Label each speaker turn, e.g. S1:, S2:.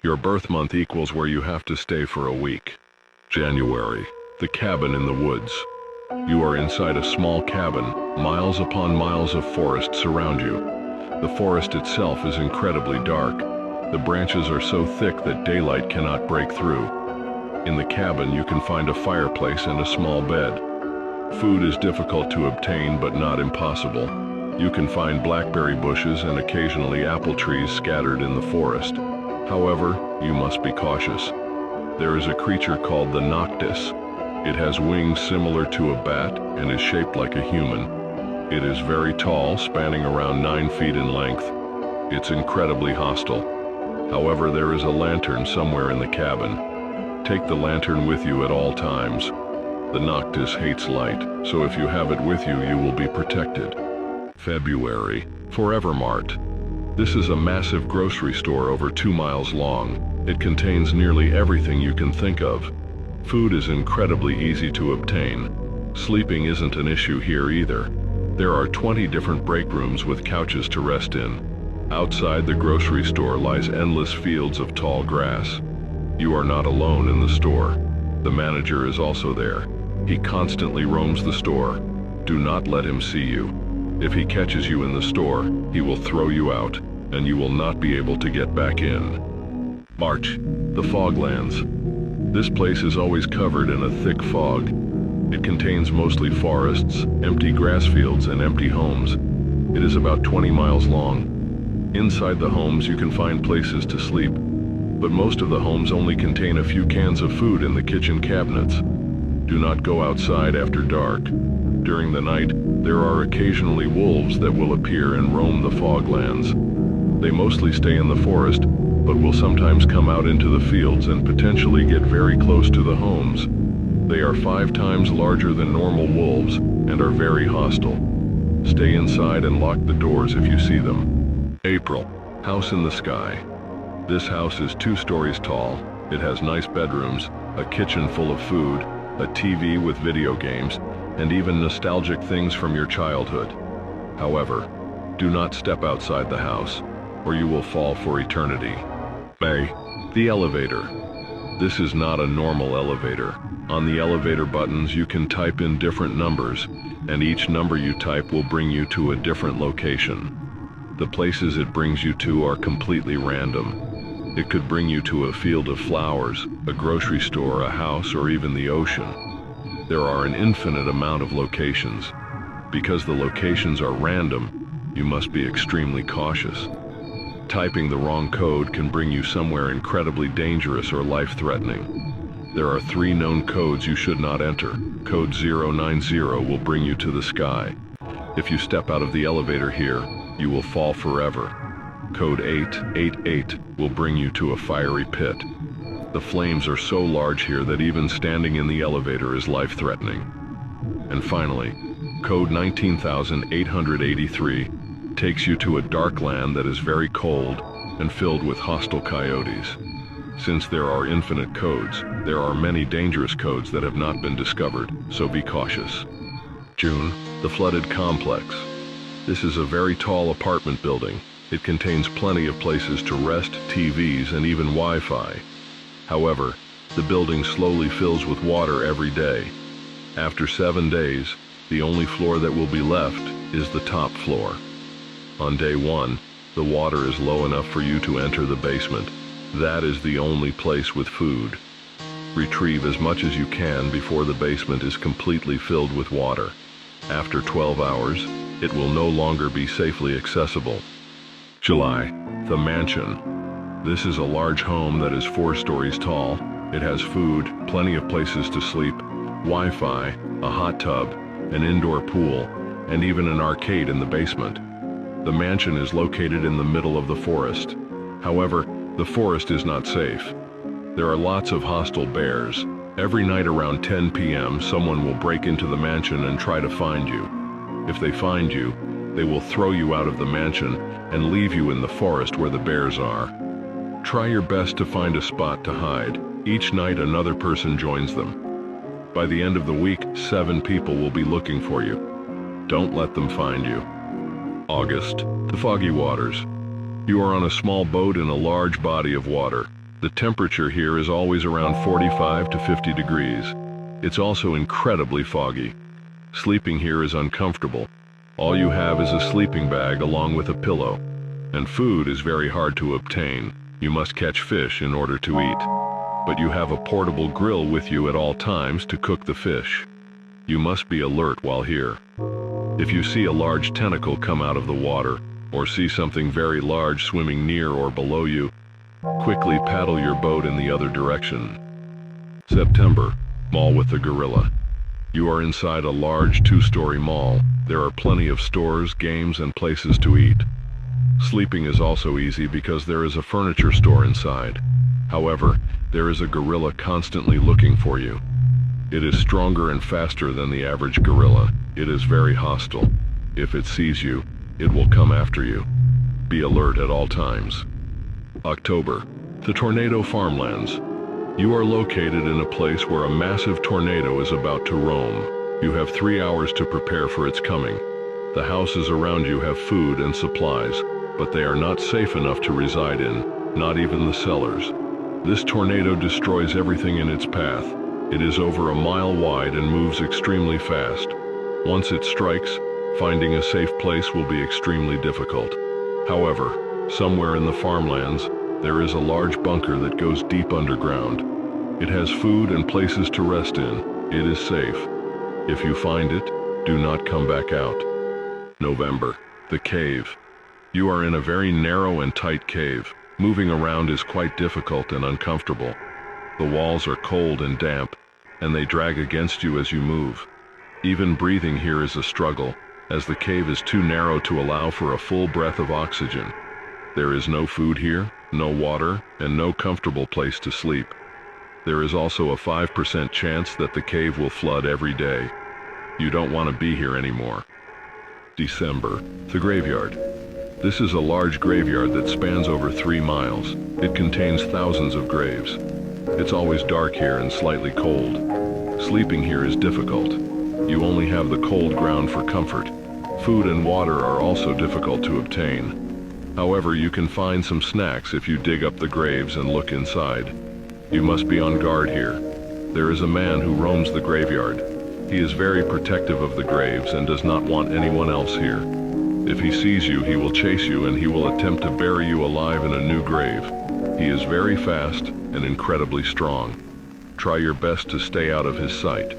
S1: Your birth month equals where you have to stay for a week. January, the cabin in the woods. You are inside a small cabin. Miles upon miles of forest surround you. The forest itself is incredibly dark. The branches are so thick that daylight cannot break through. In the cabin, you can find a fireplace and a small bed. Food is difficult to obtain, but not impossible. You can find blackberry bushes and occasionally apple trees scattered in the forest. However, you must be cautious. There is a creature called the Noctis. It has wings similar to a bat and is shaped like a human. It is very tall, spanning around 9 feet in length. It's incredibly hostile. However, there is a lantern somewhere in the cabin. Take the lantern with you at all times. The Noctis hates light, so if you have it with you, you will be protected. February, Forever Mart. This is a massive grocery store over 2 miles long. It contains nearly everything you can think of. Food is incredibly easy to obtain. Sleeping isn't an issue here either. There are 20 different break rooms with couches to rest in. Outside the grocery store lies endless fields of tall grass. You are not alone in the store. The manager is also there. He constantly roams the store. Do not let him see you. If he catches you in the store, he will throw you out, and you will not be able to get back in. March, the Foglands. This place is always covered in a thick fog. It contains mostly forests, empty grass fields, and empty homes. It is about 20 miles long. Inside the homes you can find places to sleep, but most of the homes only contain a few cans of food in the kitchen cabinets. Do not go outside after dark. During the night, there are occasionally wolves that will appear and roam the Foglands. They mostly stay in the forest, but will sometimes come out into the fields and potentially get very close to the homes. They are 5 times larger than normal wolves and are very hostile. Stay inside and lock the doors if you see them. April, House in the Sky. This house is 2 stories tall. It has nice bedrooms, a kitchen full of food, a TV with video games, and even nostalgic things from your childhood. However, do not step outside the house, or you will fall for eternity. May, the elevator. This is not a normal elevator. On the elevator buttons, you can type in different numbers, and each number you type will bring you to a different location. The places it brings you to are completely random. It could bring you to a field of flowers, a grocery store, a house, or even the ocean. There are an infinite amount of locations. Because the locations are random, you must be extremely cautious. Typing the wrong code can bring you somewhere incredibly dangerous or life-threatening. There are 3 known codes you should not enter. Code 090 will bring you to the sky. If you step out of the elevator here, you will fall forever. Code 888 will bring you to a fiery pit. The flames are so large here that even standing in the elevator is life-threatening. And finally, code 19883 takes you to a dark land that is very cold and filled with hostile coyotes. Since there are infinite codes, there are many dangerous codes that have not been discovered, so be cautious. June, the Flooded Complex. This is a very tall apartment building. It contains plenty of places to rest, TVs, and even Wi-Fi. However, the building slowly fills with water every day. After 7 days, the only floor that will be left is the top floor. On day 1, the water is low enough for you to enter the basement. That is the only place with food. Retrieve as much as you can before the basement is completely filled with water. After 12 hours, it will no longer be safely accessible. July, the Mansion. This is a large home that is 4 stories tall. It has food, plenty of places to sleep, Wi-Fi, a hot tub, an indoor pool, and even an arcade in the basement. The mansion is located in the middle of the forest. However, the forest is not safe. There are lots of hostile bears. Every night around 10 p.m., someone will break into the mansion and try to find you. If they find you, they will throw you out of the mansion and leave you in the forest where the bears are. Try your best to find a spot to hide. Each night another person joins them. By the end of the week, 7 people will be looking for you. Don't let them find you. August, the Foggy Waters. You are on a small boat in a large body of water. The temperature here is always around 45 to 50 degrees. It's also incredibly foggy. Sleeping here is uncomfortable. All you have is a sleeping bag along with a pillow. And food is very hard to obtain. You must catch fish in order to eat. But you have a portable grill with you at all times to cook the fish. You must be alert while here. If you see a large tentacle come out of the water, or see something very large swimming near or below you, quickly paddle your boat in the other direction. September, Mall with the Gorilla. You are inside a large 2-story mall. There are plenty of stores, games, and places to eat. Sleeping is also easy because there is a furniture store inside. However, there is a gorilla constantly looking for you. It is stronger and faster than the average gorilla. It is very hostile. If it sees you, it will come after you. Be alert at all times. October, the Tornado Farmlands. You are located in a place where a massive tornado is about to roam. You have 3 hours to prepare for its coming. The houses around you have food and supplies, but they are not safe enough to reside in, not even the cellars. This tornado destroys everything in its path. It is over a mile wide and moves extremely fast. Once it strikes, finding a safe place will be extremely difficult. However, somewhere in the farmlands, there is a large bunker that goes deep underground. It has food and places to rest in. It is safe. If you find it, do not come back out. November, the cave. You are in a very narrow and tight cave. Moving around is quite difficult and uncomfortable. The walls are cold and damp, and they drag against you as you move. Even breathing here is a struggle, as the cave is too narrow to allow for a full breath of oxygen. There is no food here, no water, and no comfortable place to sleep. There is also a 5% chance that the cave will flood every day. You don't want to be here anymore. December, the graveyard. This is a large graveyard that spans over 3 miles. It contains thousands of graves. It's always dark here and slightly cold. Sleeping here is difficult. You only have the cold ground for comfort. Food and water are also difficult to obtain. However, you can find some snacks if you dig up the graves and look inside. You must be on guard here. There is a man who roams the graveyard. He is very protective of the graves and does not want anyone else here. If he sees you, he will chase you and he will attempt to bury you alive in a new grave. He is very fast and incredibly strong. Try your best to stay out of his sight.